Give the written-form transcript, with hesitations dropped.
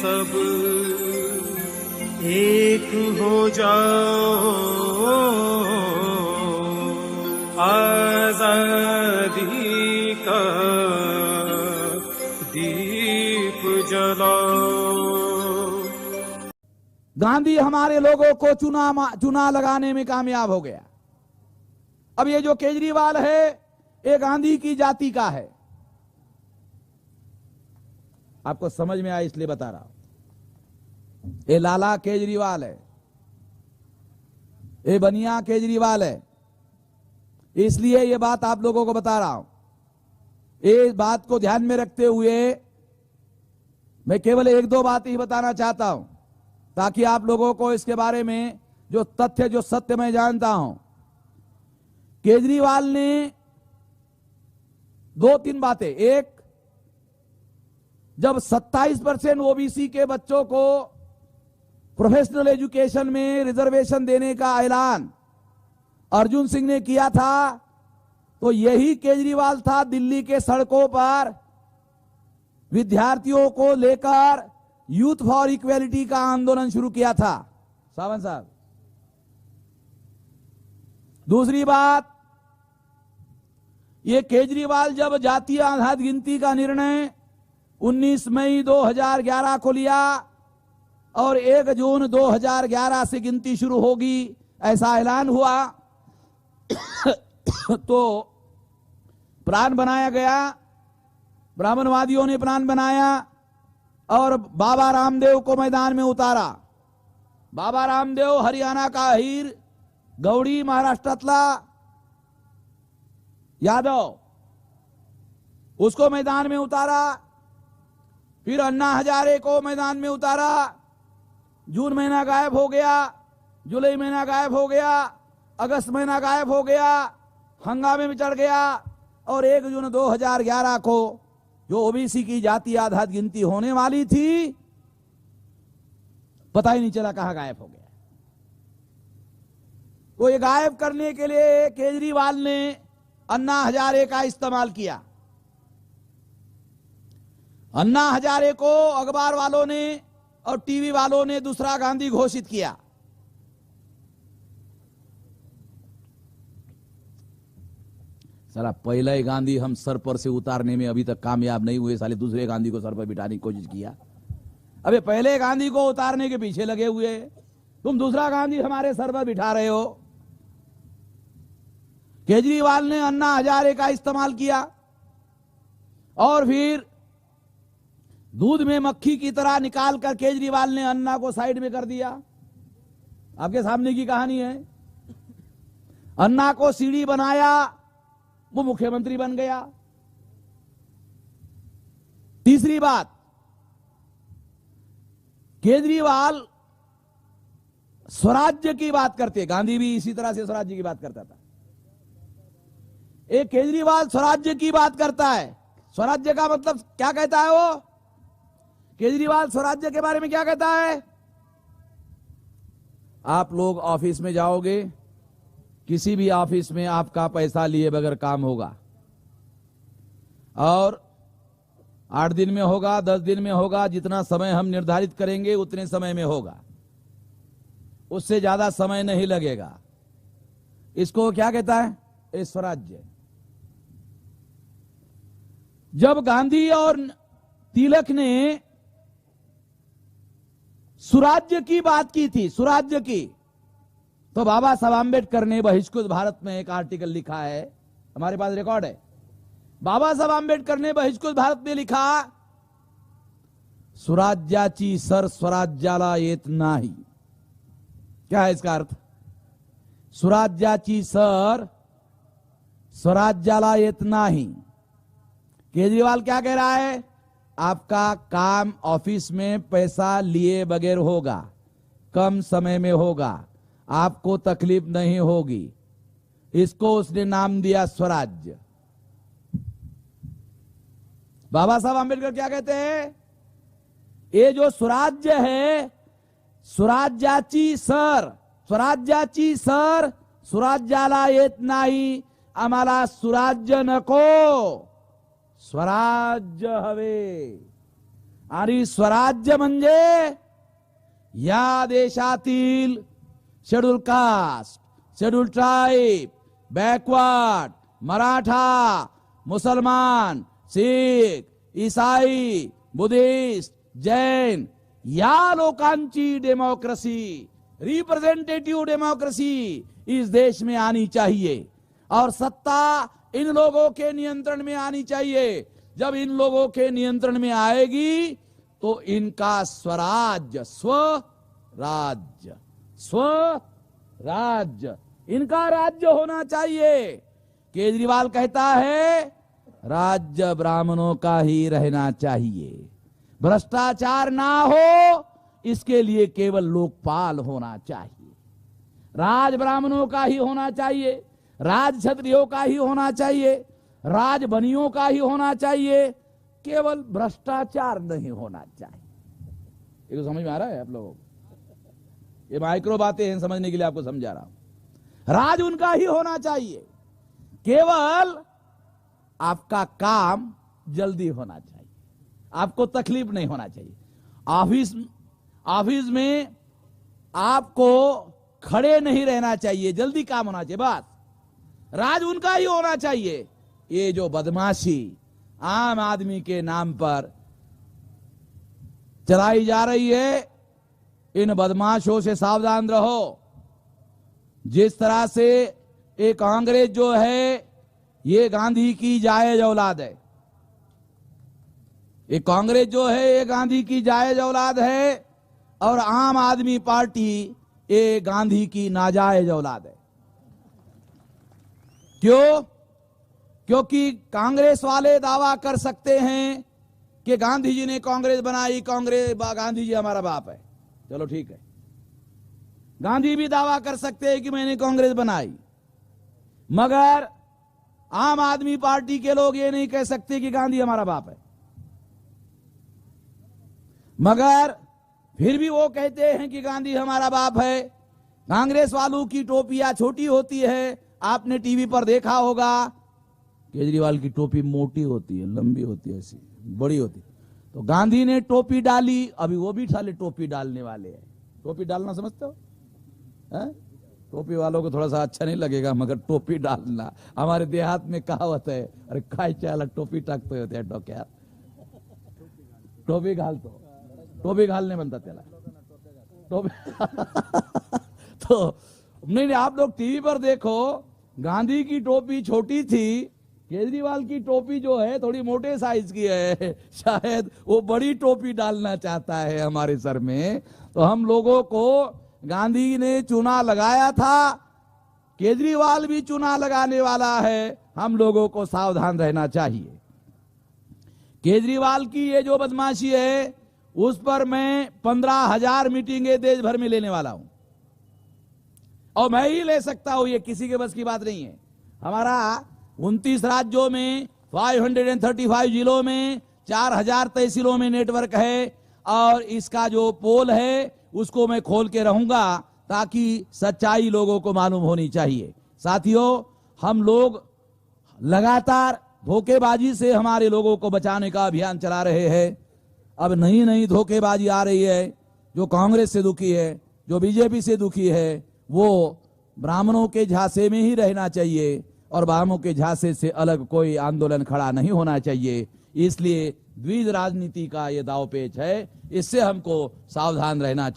सब एक हो जाओ, आजादी का दीप जलाओ। गांधी हमारे लोगों को चुनाव लगाने में कामयाब हो गया। अब ये जो केजरीवाल है ये गांधी की जाति का है। आपको समझ में आया इसलिए बता रहा हूं। ये लाला केजरीवाल है, ये बनिया केजरीवाल है, इसलिए ये बात आप लोगों को बता रहा हूं। ये बात को ध्यान में रखते हुए मैं केवल एक दो बात ही बताना चाहता हूं ताकि आप लोगों को इसके बारे में जो तथ्य जो सत्य मैं जानता हूं। केजरीवाल ने दो तीन बातें, एक, जब 27% ओबीसी के बच्चों को प्रोफेशनल एजुकेशन में रिजर्वेशन देने का ऐलान अर्जुन सिंह ने किया था तो यही केजरीवाल था दिल्ली के सड़कों पर विद्यार्थियों को लेकर यूथ फॉर इक्वेलिटी का आंदोलन शुरू किया था। सावंत साहब, दूसरी बात, ये केजरीवाल जब जातीय आधार गिनती का निर्णय 19 मई 2011 को लिया और 1 जून 2011 से गिनती शुरू होगी ऐसा ऐलान हुआ तो प्लान बनाया गया, ब्राह्मणवादियों ने प्लान बनाया और बाबा रामदेव को मैदान में उतारा। बाबा रामदेव हरियाणा का अहीर, गौड़ी महाराष्ट्रातला यादव, उसको मैदान में उतारा। फिर अन्ना हजारे को मैदान में उतारा। जून महीना गायब हो गया, जुलाई महीना गायब हो गया, अगस्त महीना गायब हो गया, हंगामे में चढ़ गया और 1 जून 2011 को जो ओबीसी की जाति आधार गिनती होने वाली थी पता ही नहीं चला कहां गायब हो गया। तो ये गायब करने के लिए केजरीवाल ने अन्ना हजारे का इस्तेमाल किया। अन्ना हजारे को अखबार वालों ने और टीवी वालों ने दूसरा गांधी घोषित किया। साला पहला ही गांधी हम सर पर से उतारने में अभी तक कामयाब नहीं हुए, साले दूसरे गांधी को सर पर बिठाने की कोशिश किया। अबे पहले गांधी को उतारने के पीछे लगे हुए, तुम दूसरा गांधी हमारे सर पर बिठा रहे हो। केजरीवाल ने अन्ना हजारे का इस्तेमाल किया और फिर दूध में मक्खी की तरह निकाल कर केजरीवाल ने अन्ना को साइड में कर दिया। आपके सामने की कहानी है। अन्ना को सीढ़ी बनाया, वो मुख्यमंत्री बन गया। तीसरी बात, केजरीवाल स्वराज्य की बात करते, गांधी भी इसी तरह से स्वराज्य की बात करता था। एक केजरीवाल स्वराज्य की बात करता है। स्वराज्य का मतलब क्या कहता है वो? केजरीवाल स्वराज्य के बारे में क्या कहता है? आप लोग ऑफिस में जाओगे, किसी भी ऑफिस में आपका पैसा लिए बगैर काम होगा और 8 दिन में होगा, 10 दिन में होगा, जितना समय हम निर्धारित करेंगे उतने समय में होगा, उससे ज्यादा समय नहीं लगेगा। इसको क्या कहता है? ये स्वराज्य। जब गांधी और तिलक ने सुराज्य की बात की थी, सुराज्य की, तो बाबा साहब आंबेडकर ने बहिष्कृत भारत में एक आर्टिकल लिखा है, हमारे पास रिकॉर्ड है। बाबा साहब आंबेडकर ने बहिष्कृत भारत में लिखा, सुराज्याची सर स्वराज्याला येत नाही। क्या है इसका अर्थ? सुराज्याची सर स्वराज्याला येत नाही। केजरीवाल क्या कह रहा है? आपका काम ऑफिस में पैसा लिए बगैर होगा, कम समय में होगा, आपको तकलीफ नहीं होगी। इसको उसने नाम दिया स्वराज्य। बाबा साहब आंबेडकर क्या कहते हैं? ये जो स्वराज्य है, स्वराज्याची सर, स्वराज्याची सर स्वराज्याला येत नाही, आम्हाला स्वराज्य नको, स्वराज्य हवे। आणि स्वराज्य म्हणजे या देशातील schedule caste, schedule tribe, backward, Maratha, मुसलमान, शीख, ईसाई, बुद्धिस्ट, जैन या लोकांची डेमोक्रेसी, रिप्रेजेंटेटिव डेमोक्रेसी इस देश में आनी चाहिए और सत्ता इन लोगों के नियंत्रण में आनी चाहिए। जब इन लोगों के नियंत्रण में आएगी तो इनका स्वराज्य, स्वराज्य इनका राज्य होना चाहिए। केजरीवाल कहता है राज्य ब्राह्मणों का ही रहना चाहिए, भ्रष्टाचार ना हो इसके लिए केवल लोकपाल होना चाहिए, राज ब्राह्मणों का ही होना चाहिए, राज क्षत्रियों का ही होना चाहिए, राज बनियों का ही होना चाहिए, केवल भ्रष्टाचार नहीं होना चाहिए। ये तो समझ में आ रहा है आप लोगों को? ये माइक्रो बातें हैं, समझने के लिए आपको समझा रहा हूं। राज उनका ही होना चाहिए, केवल आपका काम जल्दी होना चाहिए, आपको तकलीफ नहीं होना चाहिए। ऑफिस में आपको खड़े नहीं रहना चाहिए, जल्दी काम होना चाहिए, बस राज उनका ही होना चाहिए। ये जो बदमाशी आम आदमी के नाम पर चलाई जा रही है, इन बदमाशों से सावधान रहो। जिस तरह से ये कांग्रेस जो है ये गांधी की जायज औलाद है, ये कांग्रेस जो है ये गांधी की जायज औलाद है और आम आदमी पार्टी ये गांधी की नाजायज औलाद है। क्यों? क्योंकि कांग्रेस वाले दावा कर सकते हैं कि गांधी जी ने कांग्रेस बनाई, गांधी जी हमारा बाप है, चलो ठीक है। गांधी भी दावा कर सकते हैं कि मैंने कांग्रेस बनाई, मगर आम आदमी पार्टी के लोग ये नहीं कह सकते कि गांधी हमारा बाप है। मगर फिर भी वो कहते हैं कि गांधी हमारा बाप है। कांग्रेस वालों की टोपियां छोटी होती है, आपने टीवी पर देखा होगा। केजरीवाल की टोपी मोटी होती है, लंबी होती है, ऐसी बड़ी होती है। तो गांधी ने टोपी डाली, अभी वो भी साले टोपी डालने वाले हैं। टोपी डालना समझते हो? टोपी वालों को थोड़ा सा अच्छा नहीं लगेगा, मगर टोपी डालना हमारे देहात में कहावत है, अरे काय चाला टोपी टाकतोय होते डोक्यात, टोपी घालतो, टोपी घालने बनता त्याला टोपी तो नहीं, आप लोग टीवी पर देखो, गांधी की टोपी छोटी थी, केजरीवाल की टोपी जो है थोड़ी मोटे साइज की है, शायद वो बड़ी टोपी डालना चाहता है हमारे सर में। तो हम लोगों को गांधी ने चुना लगाया था, केजरीवाल भी चुना लगाने वाला है, हम लोगों को सावधान रहना चाहिए। केजरीवाल की ये जो बदमाशी है उस पर मैं 15,000 मीटिंगें देश भर में लेने वाला हूं, और मैं ही ले सकता हूं, ये किसी के बस की बात नहीं है। हमारा 29 राज्यों में 535 जिलों में 4,000 तहसीलों में नेटवर्क है, और इसका जो पोल है उसको मैं खोल के रहूंगा ताकि सच्चाई लोगों को मालूम होनी चाहिए। साथियों, हम लोग लगातार धोखेबाजी से हमारे लोगों को बचाने का अभियान चला रहे हैं। अब नई नई धोखेबाजी आ रही है। जो कांग्रेस से दुखी है, जो बीजेपी से दुखी है, वो ब्राह्मणों के झांसे में ही रहना चाहिए और ब्राह्मणों के झांसे से अलग कोई आंदोलन खड़ा नहीं होना चाहिए। इसलिए द्विज राजनीति का ये दांवपेच है, इससे हमको सावधान रहना चाहिए।